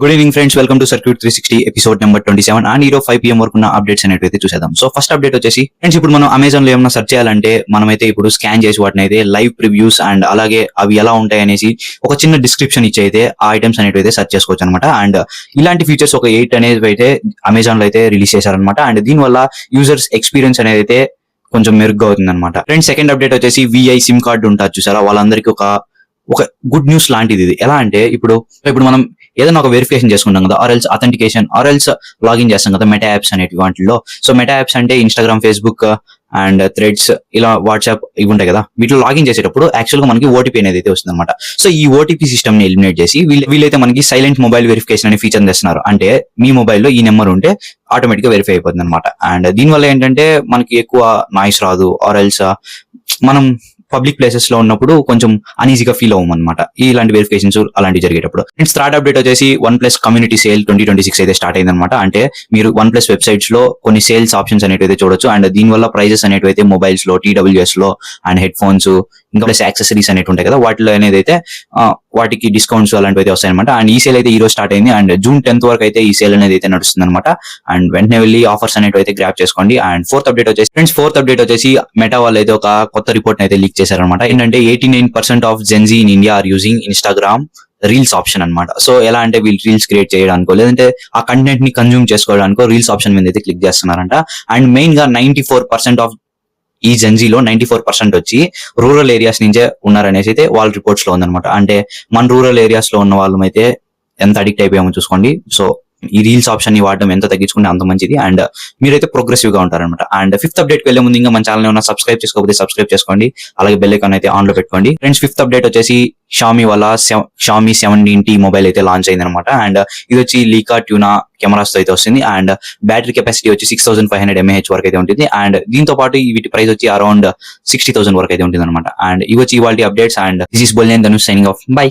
Good evening friends, welcome to circuit 360 episode number 27 and ఈరోజు 5 PM వరకు ఉన్న updates అనేవి చూసేద్దాం. సో ఫస్ట్ అప్డేట్ వచ్చేసి ఫ్రెండ్స్, ఇప్పుడు మనం అమెజాన్ లో ఏమైనా సెర్చ్ చేయాలంటే మనమైతే ఇప్పుడు స్కాన్ చేసి వాటిని అయితే లైవ్ ప్రివ్యూస్ అండ్ అలాగే అవి ఎలా ఉంటాయి అనేసి ఒక చిన్న డిస్క్రిప్షన్ ఇచ్చి అయితే ఆ ఐటమ్స్ అనేవి అయితే సెర్చ్ చేసుకోవచ్చు అనమాట. అండ్ ఇలాంటి ఫీచర్స్ ఒక 8 అనేవి అయితే అమెజాన్ లో అయితే రిలీజ్ చేశారనమాట. అండ్ దీనివల్ల యూజర్స్ ఎక్స్పీరియన్స్ అనేది అయితే కొంచెం మెరుగ్గా అవుతుంది అనమాట. ఫ్రెండ్స్, సెకండ్ అప్డేట్ వచ్చేసి విఐ సిమ్ కార్డు ఉంటుంది చూసారా, వాళ్ళందరికీ ఒక గుడ్ న్యూస్ లాంటిది ఇది. ఎలా అంటే ఇప్పుడు మనం ఏదైనా ఒక వెరిఫికేషన్ చేసుకుంటాం కదా, ఆర్ఎల్స్ అథెంటికేషన్ ఆర్ఎల్స్ లాగిన్ చేస్తాం కదా మెటా యాప్స్ అనేవి వాటిలో. సో మెటా యాప్స్ అంటే ఇన్స్టాగ్రామ్, ఫేస్బుక్ అండ్ థ్రెడ్స్, ఇలా వాట్సాప్ ఇవి ఉంటాయి కదా, వీటిలో లాగిన్ చేసేటప్పుడు యాక్చువల్ గా మనకి ఓటీపీ అనేది అయితే వస్తుంది అనమాట. సో ఈ ఓటీపీ సిస్టమ్ ని ఎలిమినేట్ చేసి వీళ్ళైతే మనకి సైలెంట్ మొబైల్ వెరిఫికేషన్ అనే ఫీచర్ తెస్తున్నారు. అంటే మీ మొబైల్లో ఈ నెంబర్ ఉంటే ఆటోమేటిక్ గా వెరిఫై అయిపోతుంది అనమాట. అండ్ దీనివల్ల ఏంటంటే మనకి ఎక్కువ నాయిస్ రాదు, ఆర్ఎల్స్ మనం పబ్లిక్ ప్లేసెస్ లో ఉన్నప్పుడు కొంచెం అనీజీగా ఫీల్ అవ్వం అనమాట ఇలాంటి వెరిఫికేషన్స్ అలాంటివి జరిగేటప్పుడు. అండ్ థర్డ్ అప్డేట్ వచ్చేసి వన్ ప్లస్ కమ్యూనిటీ సేల్ 2026 అయితే స్టార్ట్ అయింది అనమాట. అంటే మీరు వన్ ప్లస్ వెబ్సైట్స్ లో కొన్ని సేల్స్ ఆప్షన్స్ అనేవి అయితే చూడొచ్చు. అండ్ దీనివల్ల ప్రైజెస్ అనేవి అయితే మొబైల్స్ లో, TWS లో అండ్ హెడ్ ఫోన్స్ ఇంకా ప్లస్ యాక్సెసరీస్ అనేవి ఉంటాయి కదా, వాటిలో అనేది అయితే వాటికి డిస్కౌంట్స్ అలాంటివి అయితే వస్తాయన్నమాట. అండ్ ఈ సేల్ అయితే ఈ రోజు స్టార్ట్ అయింది అండ్ June 10th వరకు అయితే ఈ సేల్ అనేది అయితే నడుస్తుంది అనమాట. అండ్ వెంటనే వెళ్ళి ఆఫర్స్ అనేవి అయితే గ్రాప్ చేసుకోండి. అండ్ ఫోర్త్ అప్డేట్ వచ్చేసి మెటా వాళ్ళు అయితే ఒక కొత్త రిపోర్ట్ అయితే లీక్ చేశారనమాట. ఏంటంటే 89% of Gen Z in India are using Instagram reels option అనమాట. సో ఎలా అంటే వీళ్ళు రీల్స్ క్రియేట్ చేయడానికో లేదంటే ఆ కంటెంట్ ని కన్జ్యూమ్ చేసుకోవడానికో రీల్స్ ఆప్షన్ మీద అయితే క్లిక్ చేస్తున్నారంట. అండ్ మెయిన్ గా 94% ఆఫ్ ఈ జెన్జీలో 94% వచ్చి రూరల్ ఏరియాస్ నుంచే ఉన్నారనేసి అయితే వాళ్ళ రిపోర్ట్స్ లో ఉందన్నమాట. అంటే మన రూరల్ ఏరియాస్ లో ఉన్న వాళ్ళం అయితే ఎంత అడిక్ట్ అయిపోయామో చూసుకోండి. సో ఈ రీల్స్ ఆప్షన్ ని వాడడం ఎంత తగ్గించుకుంటే అంత మంచిది అండ్ మీరైతే ప్రోగ్రెసివ్ గా ఉంటారనమాట. అండ్ ఫిఫ్త్ అప్డేట్ కి వెళ్లే ముందు ఇంకా మన ఛానల్ ఏమైనా సబ్స్క్రైబ్ చేసుకోకపోతే సబ్స్క్రైబ్ చేసుకోండి, అలాగే బెల్ ఐకాన్ అయితే ఆన్ లో పెట్టుకోండి. ఫ్రెండ్స్, ఫిఫ్త్ అప్డేట్ వచ్చేసి షామీ వాళ్ళ షామీ 17T మొబైల్ అయితే లాంచ్ అయింది అనమాట. అండ్ ఇది వచ్చి లీకా ట్యూనా కెమెరాస్ తో అయితే వస్తుంది. అండ్ బ్యాటరీ కెపాసిటీ వచ్చి 6500 mAh వరకు అయితే ఉంటుంది. అండ్ దీంతో పాటు వీటి ప్రైస్ వచ్చి అరౌండ్ 60,000 వరకు అయితే ఉంటుంది అనమాట. అండ్ ఇవి వచ్చి ఇవాళ అప్డేట్స్ అండ్ దిస్ ఇస్ బోల్నేన్ ధనుష్ సైనింగ్ ఆఫ్. బై.